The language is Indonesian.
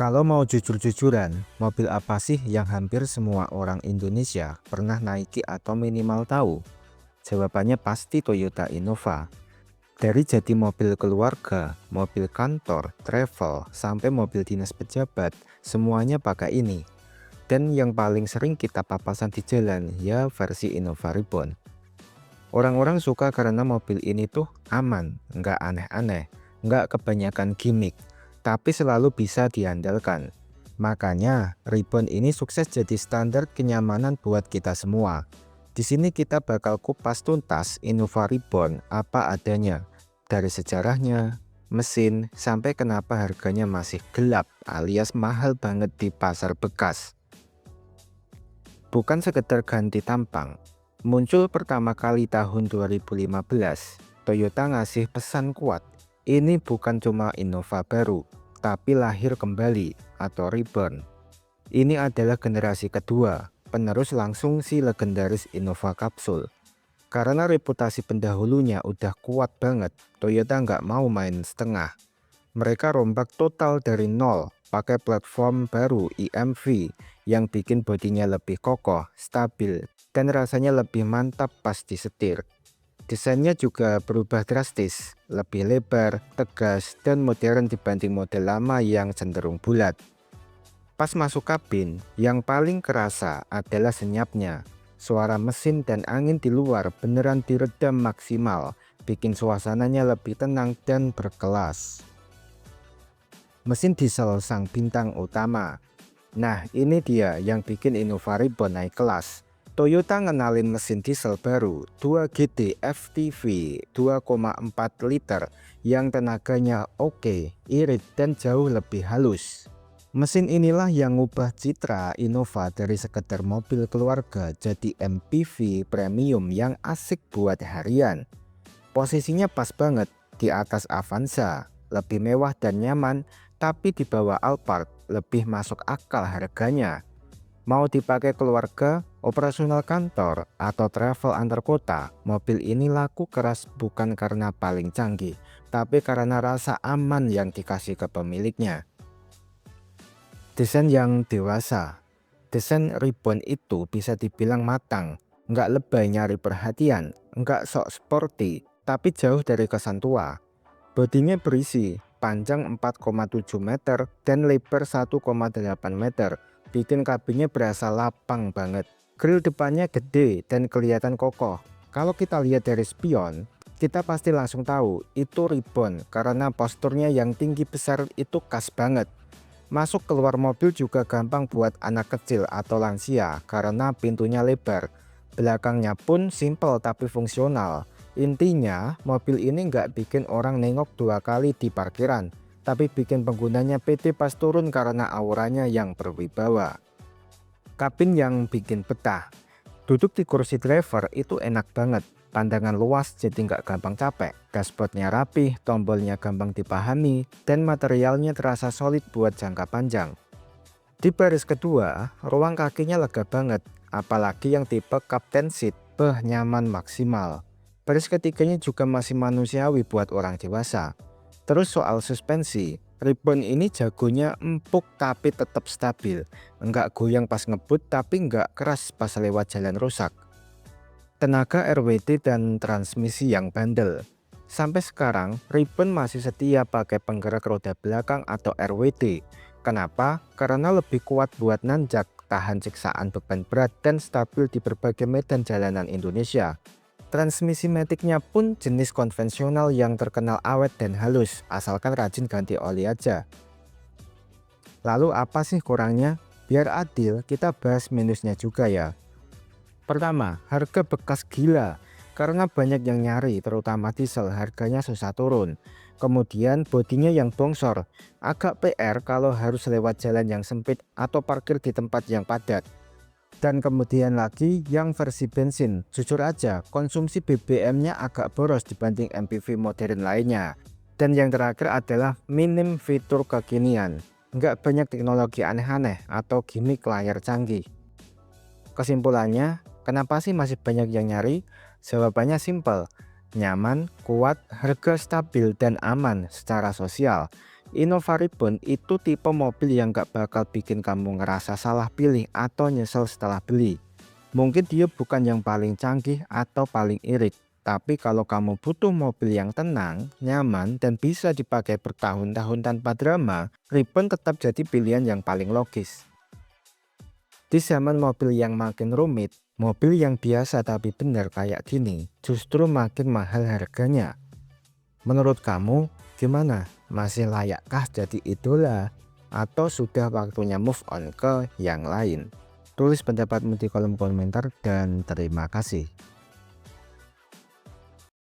Kalau mau jujur-jujuran, mobil apa sih yang hampir semua orang Indonesia pernah naiki atau minimal tahu? Jawabannya pasti Toyota Innova. Dari jadi mobil keluarga, mobil kantor, travel, sampai mobil dinas pejabat, semuanya pakai ini. Dan yang paling sering kita papasan di jalan, ya versi Innova Reborn. Orang-orang suka karena mobil ini tuh aman, nggak aneh-aneh, nggak kebanyakan gimmick, tapi selalu bisa diandalkan. Makanya, Reborn ini sukses jadi standar kenyamanan buat kita semua. Di sini kita bakal kupas tuntas Innova Reborn apa adanya, dari sejarahnya, mesin, sampai kenapa harganya masih gelap alias mahal banget di pasar bekas. Bukan sekedar ganti tampang. Muncul pertama kali tahun 2015, Toyota ngasih pesan kuat. Ini bukan cuma Innova baru, tapi lahir kembali atau reborn. Ini adalah generasi kedua, penerus langsung si legendaris Innova Kapsul. Karena reputasi pendahulunya udah kuat banget, Toyota nggak mau main setengah. Mereka rombak total dari nol, pakai platform baru IMV yang bikin bodinya lebih kokoh, stabil, dan rasanya lebih mantap pas disetir. Desainnya juga berubah drastis, lebih lebar, tegas, dan modern dibanding model lama yang cenderung bulat. Pas masuk kabin, yang paling kerasa adalah senyapnya. Suara mesin dan angin di luar beneran diredam maksimal, bikin suasananya lebih tenang dan berkelas. Mesin diesel sang bintang utama. Nah, ini dia yang bikin Innova Reborn naik kelas. Toyota ngenalin mesin diesel baru 2GT FTV 2,4 liter yang tenaganya oke, irit, dan jauh lebih halus. Mesin inilah yang ngubah citra Innova dari sekedar mobil keluarga jadi MPV premium yang asik buat harian. Posisinya pas banget di atas Avanza, lebih mewah dan nyaman, tapi di bawah Alphard lebih masuk akal harganya. Mau dipakai keluarga, operasional kantor, atau travel antar kota, mobil ini laku keras bukan karena paling canggih, tapi karena rasa aman yang dikasih ke pemiliknya. Desain yang dewasa. Desain Reborn itu bisa dibilang matang, nggak lebay nyari perhatian, nggak sok sporty, tapi jauh dari kesan tua. Bodinya berisi, panjang 4,7 meter dan lebar 1,8 meter, bikin kabinnya berasa lapang banget. Grill depannya gede dan kelihatan kokoh. Kalau kita lihat dari spion, kita pasti langsung tahu itu Reborn karena posturnya yang tinggi besar itu khas banget. Masuk keluar mobil juga gampang buat anak kecil atau lansia karena pintunya lebar. Belakangnya pun simple tapi fungsional. Intinya, mobil ini nggak bikin orang nengok dua kali di parkiran, tapi bikin penggunanya pede pas turun karena auranya yang berwibawa. Kabin yang bikin betah. Duduk di kursi driver itu enak banget. Pandangan luas jadi nggak gampang capek. Dashboardnya rapih, tombolnya gampang dipahami, dan materialnya terasa solid buat jangka panjang. Di baris kedua, ruang kakinya lega banget, apalagi yang tipe captain seat, nyaman maksimal. Baris ketiganya juga masih manusiawi buat orang dewasa. Terus soal suspensi, Reborn ini jagonya empuk tapi tetap stabil. Enggak goyang pas ngebut tapi enggak keras pas lewat jalan rusak. Tenaga RWD dan transmisi yang bandel. Sampai sekarang, Reborn masih setia pakai penggerak roda belakang atau RWD. Kenapa? Karena lebih kuat buat nanjak, tahan siksaan beban berat, dan stabil di berbagai medan jalanan Indonesia. Transmisi maticnya pun jenis konvensional yang terkenal awet dan halus, asalkan rajin ganti oli aja. Lalu apa sih kurangnya? Biar adil, kita bahas minusnya juga ya. Pertama, harga bekas gila. Karena banyak yang nyari, terutama diesel, harganya susah turun. Kemudian bodinya yang bongsor, agak PR kalau harus lewat jalan yang sempit atau parkir di tempat yang padat. Dan kemudian lagi yang versi bensin, jujur aja konsumsi BBM-nya agak boros dibanding MPV modern lainnya. Dan yang terakhir adalah minim fitur kekinian, nggak banyak teknologi aneh-aneh atau gimmick layar canggih. Kesimpulannya, kenapa sih masih banyak yang nyari? Jawabannya simpel, nyaman, kuat, harga stabil, dan aman secara sosial. Innova Ribbon itu tipe mobil yang gak bakal bikin kamu ngerasa salah pilih atau nyesel setelah beli. Mungkin dia bukan yang paling canggih atau paling irit, tapi kalau kamu butuh mobil yang tenang, nyaman, dan bisa dipakai bertahun-tahun tanpa drama, Ribbon tetap jadi pilihan yang paling logis. Di zaman mobil yang makin rumit, mobil yang biasa tapi benar kayak gini justru makin mahal harganya. Menurut kamu, gimana? Masih layakkah jadi idola? Atau sudah waktunya move on ke yang lain? Tulis pendapatmu di kolom komentar dan terima kasih.